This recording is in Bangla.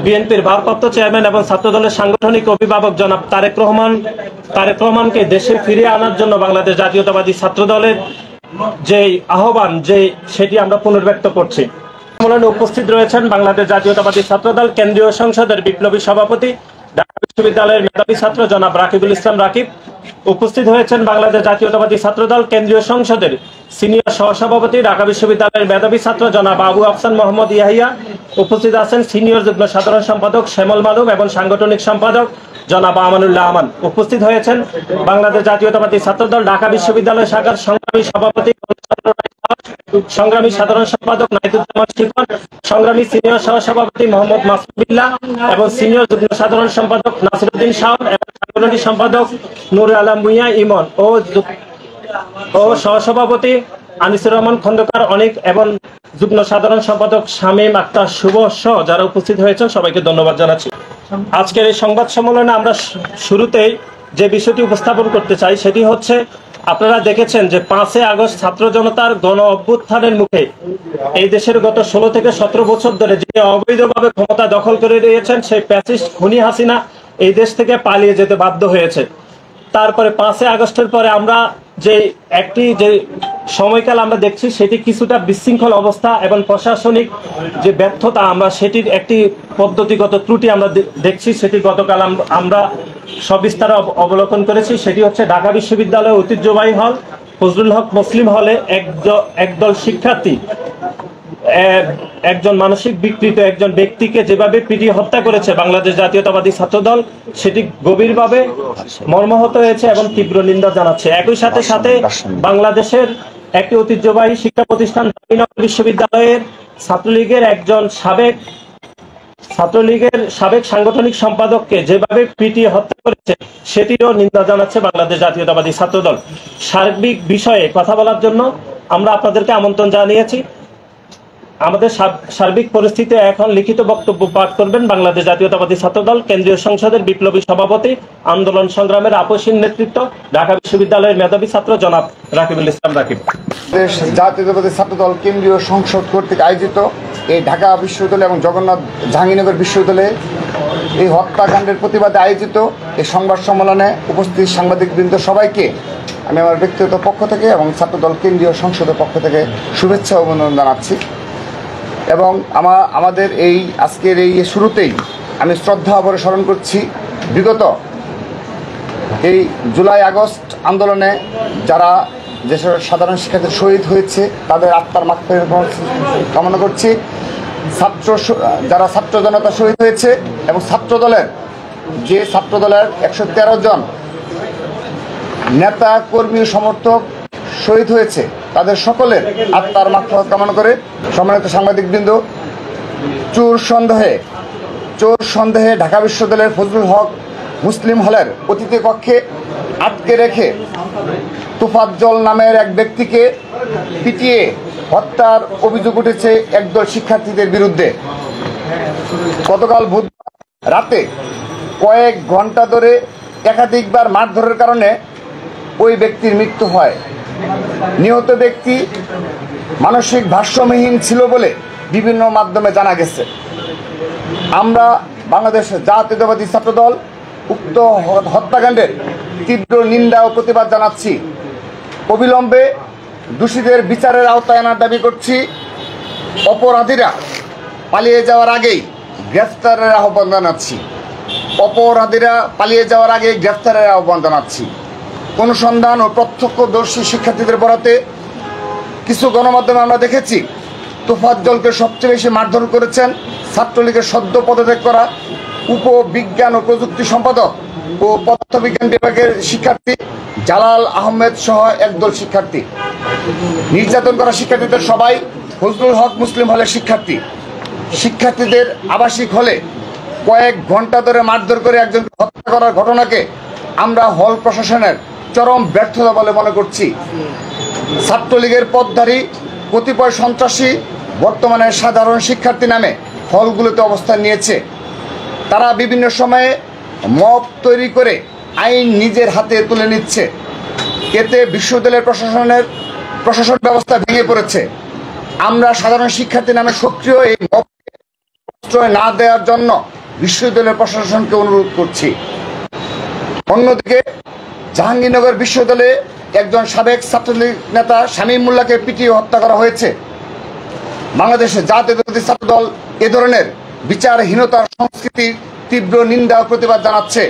বিএনপির ভারপ্রাপ্ত চেয়ারম্যান এবং ছাত্রদলের সাংগঠনিক অভিভাবক জনাব তারেক রহমানকে দেশে ফিরিয়ে আনার জন্য বাংলাদেশ জাতীয়তাবাদী ছাত্রদলের যে আহ্বান সেটি আমরা পুনর্ব্যক্ত করছি। সম্মেলনে উপস্থিত রয়েছেন বাংলাদেশ জাতীয়তাবাদী ছাত্রদল কেন্দ্রীয় সংসদের বিপ্লবী সভাপতি, ঢাকা বিশ্ববিদ্যালয়ের মেধাবী ছাত্র জনাব রাকিবুল ইসলাম রাকিব। উপস্থিত হয়েছেন বাংলাদেশ জাতীয়তাবাদী ছাত্রদল কেন্দ্রীয় সংসদের সিনিয়র সহসভাপতি, ঢাকা বিশ্ববিদ্যালয়ের মেধাবী ছাত্র জনাব আবু আফসান মোহাম্মদ ইয়াহিয়া। উপস্থিত আছেন সিনিয়র যুগ্ম সাধারণ সম্পাদক শ্যামল মালুম এবং সাংগঠনিক সম্পাদক জনাব আমানুল্লাহ আমান। উপস্থিত হয়েছেন বাংলাদেশ জাতীয়তাবাদী ছাত্রদল ঢাকা বিশ্ববিদ্যালয় শাখার সংগ্রামী সভাপতি, সংগ্রামী সাধারণ সম্পাদক নাহিদুজ্জামান শিকন, সংগ্রামী সিনিয়র সহসভাপতি মোহাম্মদ মাসুদুল্লাহ এবং সিনিয়র যুগ্ম সাধারণ সম্পাদক নাসিরউদ্দিন শাওন এবং সাংগঠনিক সম্পাদক নূর আলম ভূঁইয়া ইমন ও সহসভাপতি আনিসুর রহমান খন্দকার অনেক এবং যুগ্ম সাধারণ সম্পাদক শামীম আক্তার শুভ সহ যারা উপস্থিত হয়েছেন সবাইকে ধন্যবাদ জানাচ্ছি। আজকের এই সংবাদ সম্মেলনে আমরা শুরুতেই যে বিষয়টি উপস্থাপন করতে চাই সেটি হচ্ছে, আপনারা দেখেছেন যে 5 আগস্ট ছাত্র জনতার গণ অভ্যুত্থানের মুখে এই দেশের গত 16 থেকে 17 বছর ধরে যে অবৈধভাবে ক্ষমতা দখল করে রয়েছেন সেই ফ্যাসিস্ট খুনি হাসিনা এই দেশ থেকে পালিয়ে যেতে বাধ্য হয়েছে। তারপরে 5 আগস্টের পরে আমরা যে সময়কাল আমরা দেখছি সেটি কিছুটা বিশৃঙ্খল অবস্থা এবং প্রশাসনিক যে ব্যর্থতা, আমরা সেটির একটি পদ্ধতিগত ত্রুটি আমরা দেখছি। সেটি গতকাল আমরা সবিস্তারে অবলোকন করেছি। সেটি হচ্ছে ঢাকা বিশ্ববিদ্যালয়ের ঐতিহ্যবাহী হল ফজলুল হক মুসলিম হলে একদল শিক্ষার্থী একজন মানসিক বিকৃত একজন ব্যক্তিকে যেভাবে পিটিয়ে হত্যা করেছে বাংলাদেশ জাতীয়তাবাদী ছাত্রদল, সেটি গভীরভাবে মর্মাহত হয়েছে এবং তীব্র নিন্দা জানাচ্ছে। একই সাথে সাথে বাংলাদেশের একটি ঐতিহ্যবাহী শিক্ষা প্রতিষ্ঠান জাহাঙ্গীরনগর বিশ্ববিদ্যালয়ের ছাত্রলীগের সাবেক সাংগঠনিক সম্পাদককে যেভাবে পিটিয়ে হত্যা করেছে সেটিরও নিন্দা জানাচ্ছে বাংলাদেশ জাতীয়তাবাদী ছাত্রদল। সার্বিক বিষয়ে কথা বলার জন্য আমরা আপনাদেরকে আমন্ত্রণ জানিয়েছি। আমাদের সার্বিক পরিস্থিতি এখন লিখিত বক্তব্য পাঠ করবেন বাংলাদেশ জাতীয়তাবাদী ছাত্রদল কেন্দ্রীয় সংসদের বিপ্লবী সভাপতি, আন্দোলন সংগ্রামের আপসীন নেতৃত্ব, ঢাকা বিশ্ববিদ্যালয়ের মেধাবী ছাত্র জনাব রাকিবুল ইসলাম রাকিব। বাংলাদেশ জাতীয়তাবাদী ছাত্রদল কেন্দ্রীয় সংসদ কর্তৃক আয়োজিত এই ঢাকা বিশ্ববিদ্যালয় এবং জাহাঙ্গীরনগর বিশ্ববিদ্যালয়ে এই হত্যাকাণ্ডের প্রতিবাদে আয়োজিত এই সংবাদ সম্মেলনে উপস্থিত সাংবাদিকবৃন্দ সবাইকে আমি আমার ব্যক্তিগত পক্ষ থেকে এবং ছাত্রদল কেন্দ্রীয় সংসদের পক্ষ থেকে শুভেচ্ছা অভিনন্দন জানাচ্ছি। এবং আমাদের এই আজকের এই শুরুতেই আমি শ্রদ্ধা ভরে স্মরণ করছি বিগত এই জুলাই আগস্ট আন্দোলনে যারা দেশের সাধারণ শিক্ষার্থী শহীদ হয়েছে তাদের আত্মার মাগফিরাত কামনা করছি। যারা ছাত্র জনতা শহীদ হয়েছে এবং ছাত্রদলের 113 জন নেতা কর্মী সমর্থক শহীদ হয়েছে তাদের সকলের আত্মার মাগফিরাত কামনা করে, সম্মানিত সাংবাদিকবৃন্দ, চোর সন্দেহে ঢাকা বিশ্ববিদ্যালয়ের ফজলুল হক মুসলিম হলের অতিথি কক্ষে আটকে রেখে তোফাজ্জল নামের এক ব্যক্তিকে পিটিয়ে হত্যার অভিযোগ উঠেছে একদল শিক্ষার্থীদের বিরুদ্ধে। গতকাল বুধবার রাতে কয়েক ঘন্টা ধরে একাধিকবার মারধরের কারণে ওই ব্যক্তির মৃত্যু হয়। নিহত ব্যক্তি মানসিক ভারসাম্যহীন ছিল বলে বিভিন্ন মাধ্যমে জানা গেছে। আমরা বাংলাদেশ জাতীয়তাবাদী ছাত্রদল উক্ত হত্যাকাণ্ডের তীব্র নিন্দা ও প্রতিবাদ জানাচ্ছি। অবিলম্বে দোষীদের বিচারের আওতায় আনার দাবি করছি। অপরাধীরা পালিয়ে যাওয়ার আগেই গ্রেফতারের আহ্বান জানাচ্ছি। অনুসন্ধান ও প্রত্যক্ষদর্শী শিক্ষার্থীদের বরাতে কিছু গণমাধ্যমে আমরা দেখেছি তোফাজ্জলকে সবচেয়ে বেশি মারধর করেছেন ছাত্রলীগের সদ্য পদত্যাগ করা উপবিজ্ঞান ও প্রযুক্তি সম্পাদক ও পদার্থবিজ্ঞান বিভাগের শিক্ষার্থী জালাল আহমেদ সহ একদল শিক্ষার্থী। নির্যাতন করা শিক্ষার্থীদের সবাই ফজলুল হক মুসলিম হলের শিক্ষার্থীদের আবাসিক হলে কয়েক ঘন্টা ধরে মারধর করে একজনকে হত্যা করার ঘটনাকে আমরা হল প্রশাসনের চরম ব্যর্থতা বলে মনে করছি। ছাত্রলীগের পথধারী কতিপয় সন্ত্রাসী বর্তমানে সাধারণ শিক্ষার্থী নামে হলগুলোতে অবস্থান নিয়েছে। তারা বিভিন্ন সময়ে মব তৈরি করে আইন নিজের হাতে তুলে নিচ্ছে। এতে বিশ্ববিদ্যালয়ের প্রশাসন ব্যবস্থা ভেঙে পড়েছে। আমরা সাধারণ শিক্ষার্থী নামে সক্রিয় এই মব প্রশ্রয় না দেওয়ার জন্য বিশ্ববিদ্যালয় প্রশাসনকে অনুরোধ করছি। অন্যদিকে জাহাঙ্গীরনগর বিশ্ববিদ্যালয়ে একজন সাবেক ছাত্রলীগ নেতা শামীম মোল্লাকে পিটিয়ে হত্যা করা হয়েছে। বাংলাদেশের জাতীয়তাবাদী ছাত্রদল এ ধরনের বিচারহীনতার সংস্কৃতির তীব্র নিন্দা ও প্রতিবাদ জানাচ্ছে।